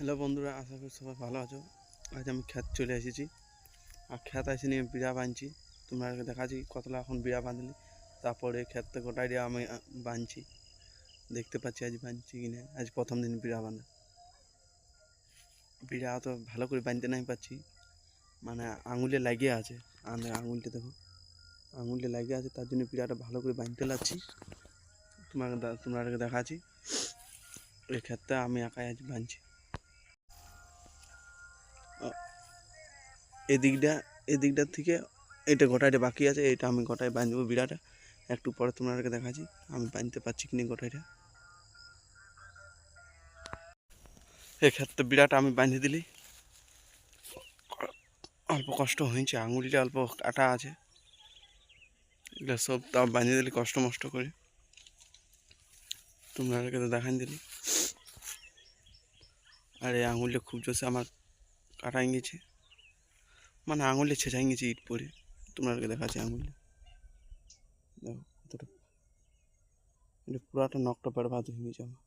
Hello বন্ধুরা, আশা করি সবাই ভালো আছো। আজ আমি ক্ষেত চলে এসেছি, আর ক্ষেত এসে নিয়ে বিড়া বাঁধছি। তোমরা দেখাচ্ছি কতলা এখন বিড়া বাঁধলি, তারপরে ক্ষেতটা গোটাই দিয়ে আমি বাঁধছি। দেখতে পাচ্ছি আজ বাঁধছি কিনা, আজ প্রথম দিন বিড়া বাঁধা। বিড়া অত ভালো করে বাঁধতে নাই পাচ্ছি, মানে আঙুলে লাগিয়ে আছে। আঙুলটা দেখো, আঙুলটা লাগিয়ে আছে, তার জন্য বিড়াটা ভালো করে বাঁধতে লাগছি। তোমরা দেখাচ্ছি এই ক্ষেতটা আমি একাই আজ বাঁধছি। এদিকটার থেকে এটা গোটাইটা বাকি আছে, এটা আমি গোটাই বাঁধবো বিড়াটা। একটু পরে তোমাদেরকে দেখাচ্ছি আমি বাঁধতে পারছি কিনা গোটাইটা। এক্ষেত্রে বিড়াটা আমি বাঁধে দিলি, অল্প কষ্ট হয়েছে, আঙুলটা অল্প কাটা আছে, এগুলো সব তাও বাঁধে দিলি কষ্ট মষ্ট করে। তোমাদেরকে তো দেখান দিলি। আর এই আঙুলটা খুব জোরসে আমার কাটাই গেছে, মানে আঙুলটা ছেঁচাই গেছে ইট পরে। তোমাদেরকে দেখাচ্ছি আঙুলটা, দেখো কতটা, এটা পুরাটা নখটা বরবাদ হয়ে গেছে আমার।